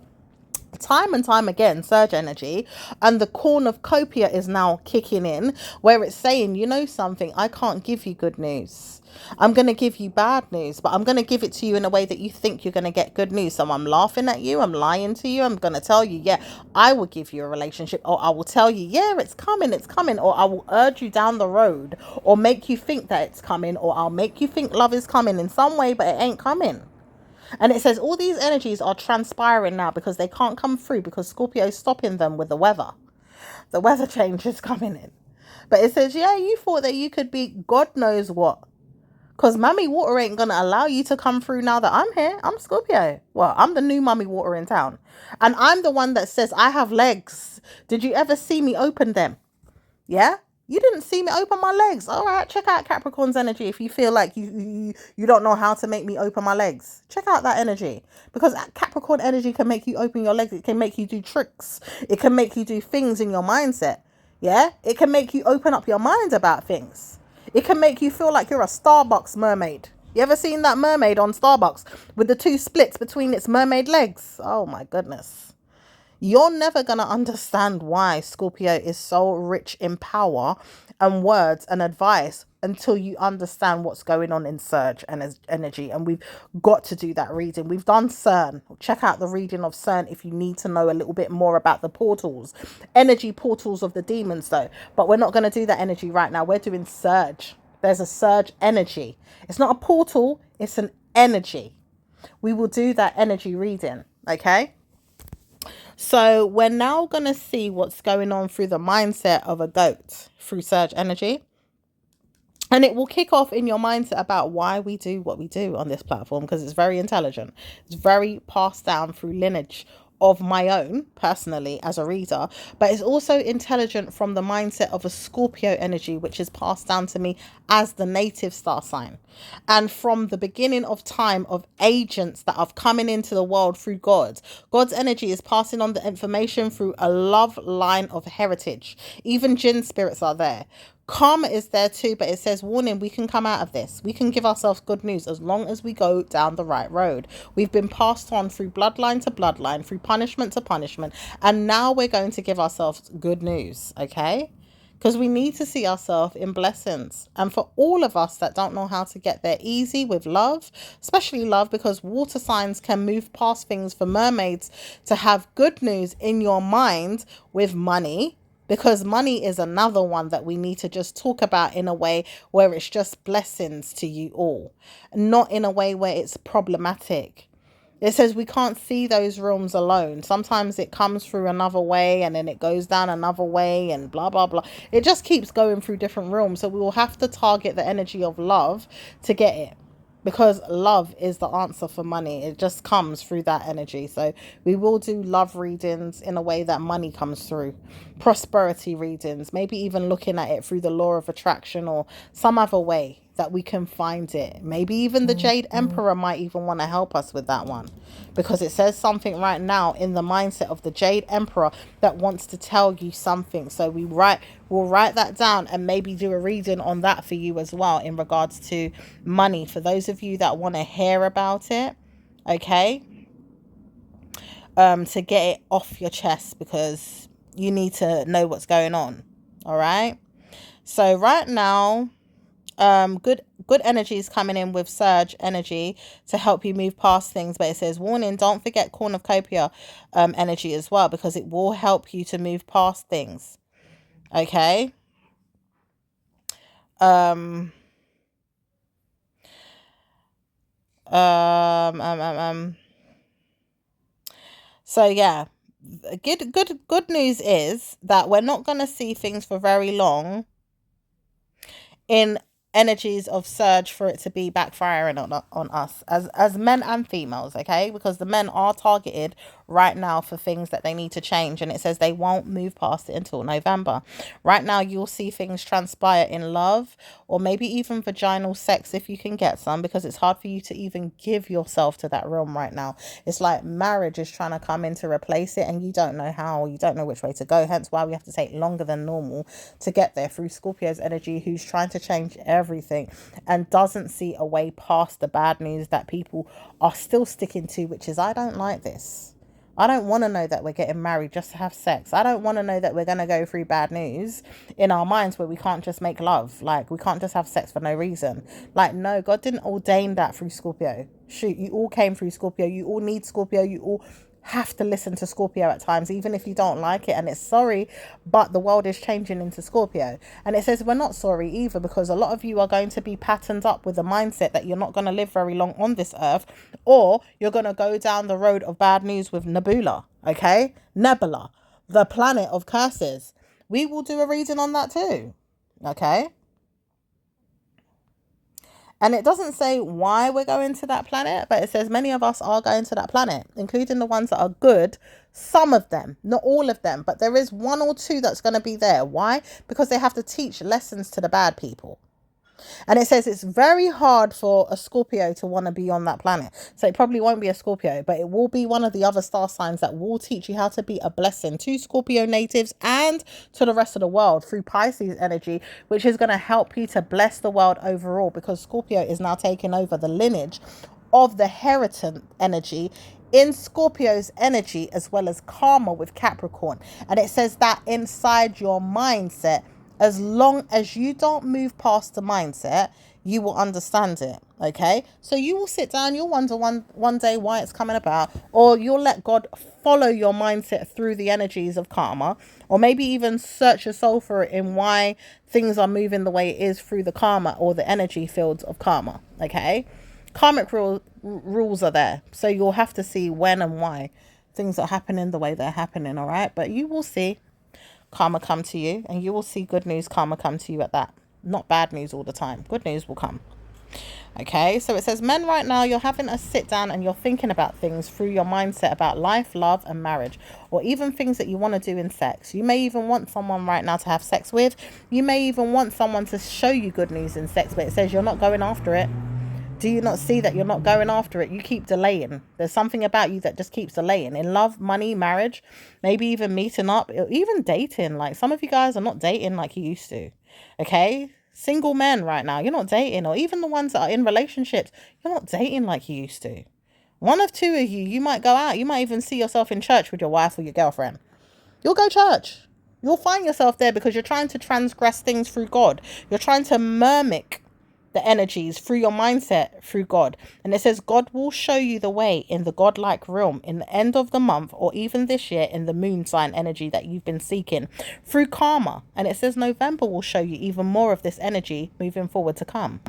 time and time again, surge energy, and the cornucopia is now kicking in, where it's saying, you know something, I can't give you good news. I'm going to give you bad news, but I'm going to give it to you in a way that you think you're going to get good news. So I'm laughing at you. I'm lying to you. I'm going to tell you, yeah, I will give you a relationship, or I will tell you, yeah, it's coming, or I will urge you down the road, or make you think that it's coming, or I'll make you think love is coming in some way, but it ain't coming. And it says all these energies are transpiring now because they can't come through, because Scorpio is stopping them with the weather. The weather change is coming in. But it says, yeah, you thought that you could be God knows what. Because Mummy Water ain't going to allow you to come through now that I'm here. I'm Scorpio. Well, I'm the new Mummy Water in town. And I'm the one that says I have legs. Did you ever see me open them? Yeah? You didn't see me open my legs. All right, check out Capricorn's energy if you feel like you don't know how to make me open my legs. Check out that energy. Because Capricorn energy can make you open your legs. It can make you do tricks. It can make you do things in your mindset. Yeah? It can make you open up your mind about things. It can make you feel like you're a Starbucks mermaid. You ever seen that mermaid on Starbucks with the two splits between its mermaid legs? Oh my goodness. You're never going to understand why Scorpio is so rich in power and words and advice until you understand what's going on in Surge and energy. And we've got to do that reading. We've done CERN. Check out the reading of CERN if you need to know a little bit more about the portals, energy portals of the demons, though. But we're not going to do that energy right now. We're doing Surge. There's a Surge energy. It's not a portal, it's an energy. We will do that energy reading, okay? So we're now going to see what's going on through the mindset of a goat through Surge energy. And it will kick off in your mindset about why we do what we do on this platform, because it's very intelligent. It's very passed down through lineage of my own, personally, as a reader. But it's also intelligent from the mindset of a Scorpio energy, which is passed down to me as the native star sign. And from the beginning of time of agents that are coming into the world through God. God's energy is passing on the information through a love line of heritage. Even jinn spirits are there. Karma is there too, but it says, warning, we can come out of this. We can give ourselves good news as long as we go down the right road. We've been passed on through bloodline to bloodline, through punishment to punishment, and now we're going to give ourselves good news, okay? Because we need to see ourselves in blessings. And for all of us that don't know how to get there easy with love, especially love, because water signs can move past things, for mermaids to have good news in your mind with money. Because money is another one that we need to just talk about in a way where it's just blessings to you all, not in a way where it's problematic. It says we can't see those realms alone. Sometimes it comes through another way and then it goes down another way and blah, blah, blah. It just keeps going through different realms. So we will have to target the energy of love to get it. Because love is the answer for money. It just comes through that energy. So we will do love readings in a way that money comes through. Prosperity readings. Maybe even looking at it through the law of attraction or some other way that we can find it. Maybe even the Jade Emperor might even want to help us with that one. Because it says something right now in the mindset of the Jade Emperor that wants to tell you something. So we'll write that down and maybe do a reading on that for you as well in regards to money. For those of you that want to hear about it, okay? To get it off your chest because you need to know what's going on. All right? So right now, good energy is coming in with Surge energy to help you move past things, but it says warning, don't forget cornucopia energy as well, because it will help you to move past things, okay? So yeah, good news is that we're not going to see things for very long in energies of Surge for it to be backfiring on us as men and females, okay? Because the men are targeted right now for things that they need to change, and it says they won't move past it until November. Right now you'll see things transpire in love or maybe even vaginal sex if you can get some, because it's hard for you to even give yourself to that realm right now. It's like marriage is trying to come in to replace it and you don't know how, you don't know which way to go, hence why we have to take longer than normal to get there through Scorpio's energy, who's trying to change everything and doesn't see a way past the bad news that people are still sticking to, which is, I don't like this. I don't want to know that we're getting married just to have sex. I don't want to know that we're going to go through bad news in our minds where we can't just make love. Like, we can't just have sex for no reason. Like, no, God didn't ordain that through Scorpio. Shoot, you all came through Scorpio. You all need Scorpio. You all have to listen to Scorpio at times, even if you don't like it. And it's sorry, but the world is changing into Scorpio. And it says we're not sorry either, because a lot of you are going to be patterned up with the mindset that you're not going to live very long on this earth, or you're going to go down the road of bad news with Nebula, okay? Nebula, the planet of curses. We will do a reading on that too, okay? And it doesn't say why we're going to that planet, but it says many of us are going to that planet, including the ones that are good. Some of them, not all of them, but there is one or two that's going to be there. Why? Because they have to teach lessons to the bad people. And it says it's very hard for a Scorpio to want to be on that planet. So it probably won't be a Scorpio, but it will be one of the other star signs that will teach you how to be a blessing to Scorpio natives and to the rest of the world through Pisces energy, which is going to help you to bless the world overall, because Scorpio is now taking over the lineage of the heritage energy in Scorpio's energy, as well as karma with Capricorn. And it says that inside your mindset, as long as you don't move past the mindset, you will understand it. Okay, so you will sit down, you'll wonder one day why it's coming about, or you'll let God follow your mindset through the energies of karma, or maybe even search your soul for it in why things are moving the way it is through the karma or the energy fields of karma. Okay, karmic rules are there, so you'll have to see when and why things are happening the way they're happening. All right, but you will see karma come to you, and you will see good news karma come to you at that. Not bad news all the time, good news will come. Okay, so it says, men, right now you're having a sit down and you're thinking about things through your mindset about life, love, and marriage, or even things that you want to do in sex. You may even want someone right now to have sex with. You may even want someone to show you good news in sex, but it says you're not going after it. Do you not see that you're not going after it? You keep delaying. There's something about you that just keeps delaying in love, money, marriage, maybe even meeting up, even dating. Like, some of you guys are not dating like you used to. Okay, single men right now, you're not dating, or even the ones that are in relationships, you're not dating like you used to. One of two of you might go out. You might even see yourself in church with your wife or your girlfriend. You'll go church. You'll find yourself there because you're trying to transgress things through God. You're trying to mimic the energies through your mindset through God. And it says God will show you the way in the godlike realm in the end of the month, or even this year in the moon sign energy that you've been seeking through karma. And it says November will show you even more of this energy moving forward to come.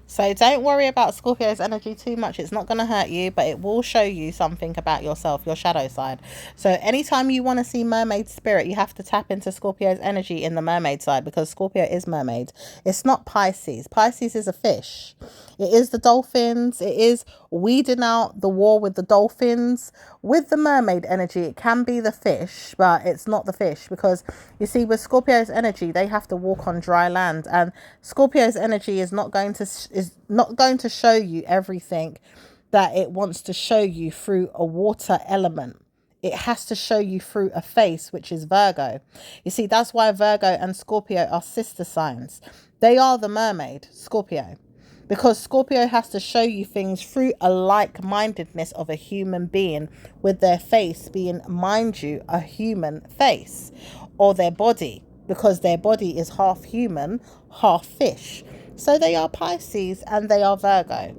So don't worry about Scorpio's energy too much. It's not going to hurt you, but it will show you something about yourself, your shadow side. So anytime you want to see mermaid spirit, you have to tap into Scorpio's energy in the mermaid side, because Scorpio is mermaid. It's not Pisces. Pisces is a fish. It is the dolphins. It is weeding out the war with the dolphins. With the mermaid energy, it can be the fish, but it's not the fish, because you see, with Scorpio's energy, they have to walk on dry land, and Scorpio's energy is not going to show you everything that it wants to show you through a water element. It has to show you through a face, which is Virgo. You see, that's why Virgo and Scorpio are sister signs. They are the mermaid, Scorpio, because Scorpio has to show you things through a like-mindedness of a human being, with their face being, mind you, a human face, or their body, because their body is half human, half fish. So they are Pisces and they are Virgo.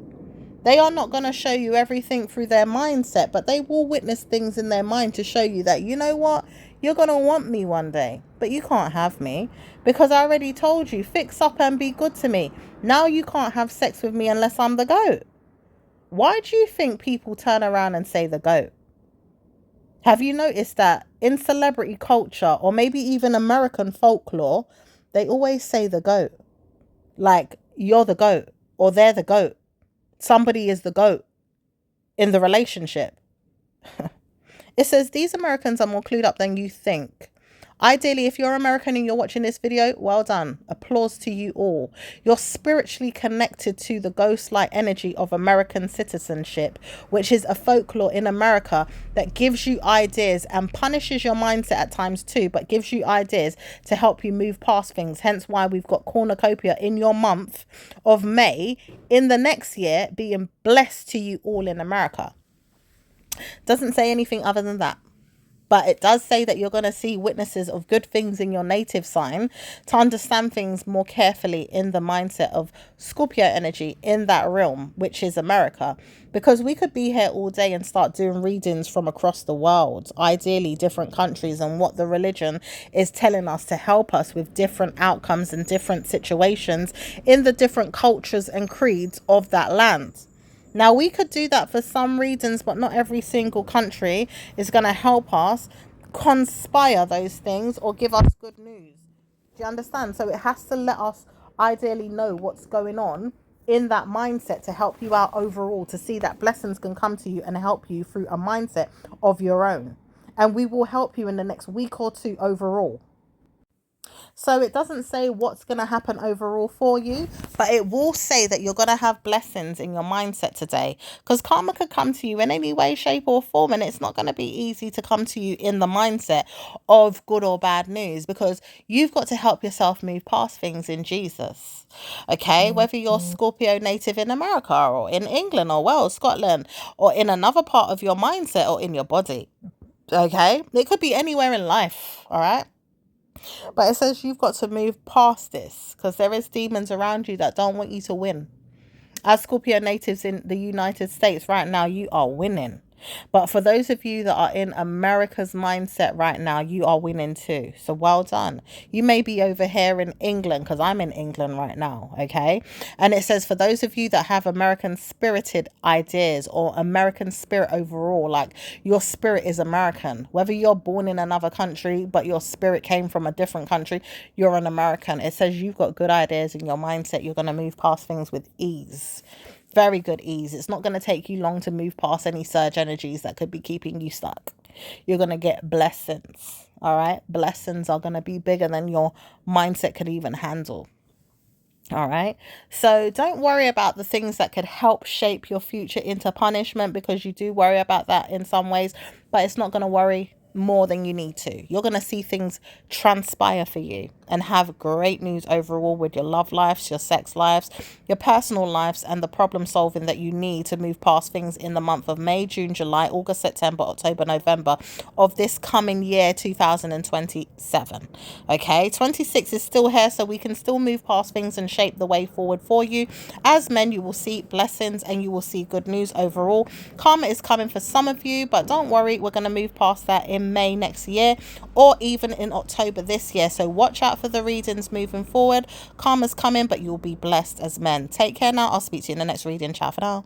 They are not going to show you everything through their mindset, but they will witness things in their mind to show you that, you know what, you're going to want me one day, but you can't have me because I already told you, fix up and be good to me. Now you can't have sex with me unless I'm the goat. Why do you think people turn around and say the goat? Have you noticed that in celebrity culture, or maybe even American folklore, they always say the goat? Like, you're the goat, or they're the goat. Somebody is the goat in the relationship. It says these Americans are more clued up than you think. Ideally, if you're American and you're watching this video, well done. Applause to you all. You're spiritually connected to the ghost-like energy of American citizenship, which is a folklore in America that gives you ideas and punishes your mindset at times too, but gives you ideas to help you move past things. Hence why we've got cornucopia in your month of May in the next year being blessed to you all in America. Doesn't say anything other than that. But it does say that you're going to see witnesses of good things in your native sign to understand things more carefully in the mindset of Scorpio energy in that realm, which is America. Because we could be here all day and start doing readings from across the world, ideally different countries, and what the religion is telling us to help us with different outcomes and different situations in the different cultures and creeds of that land. Now, we could do that for some reasons, but not every single country is going to help us conspire those things or give us good news. Do you understand? So it has to let us ideally know what's going on in that mindset to help you out overall, to see that blessings can come to you and help you through a mindset of your own. And we will help you in the next week or two overall. So it doesn't say what's going to happen overall for you, but it will say that you're going to have blessings in your mindset today, because karma could come to you in any way, shape or form, and it's not going to be easy to come to you in the mindset of good or bad news, because you've got to help yourself move past things in Jesus. Okay, whether you're Scorpio native in America or in England or Wales, Scotland, or in another part of your mindset or in your body. Okay, it could be anywhere in life. All right. But it says you've got to move past this, because there is demons around you that don't want you to win. As Scorpio natives in the United States right now, you are winning. But for those of you that are in America's mindset right now, you are winning too. So well done. You may be over here in England, because I'm in England right now, okay? And it says for those of you that have American spirited ideas or American spirit overall, like your spirit is American. Whether you're born in another country, but your spirit came from a different country, you're an American. It says you've got good ideas in your mindset. You're going to move past things with ease. Very good ease. It's not going to take you long to move past any surge energies that could be keeping you stuck. You're going to get blessings. All right. Blessings are going to be bigger than your mindset could even handle. All right. So don't worry about the things that could help shape your future into punishment, because you do worry about that in some ways, but it's not going to worry more than you need to. You're going to see things transpire for you and have great news overall with your love lives, your sex lives, your personal lives, and the problem solving that you need to move past things in the month of May, June, July, August, September, October, November of this coming year 2027. Okay, 26 is still here, so we can still move past things and shape the way forward for you. As men, you will see blessings and you will see good news overall. Karma is coming for some of you, but don't worry, we're going to move past that in May next year, or even in October this year. So watch out for the readings moving forward. Karma's coming, but you'll be blessed as men. Take care now. I'll speak to you in the next reading. Ciao for now.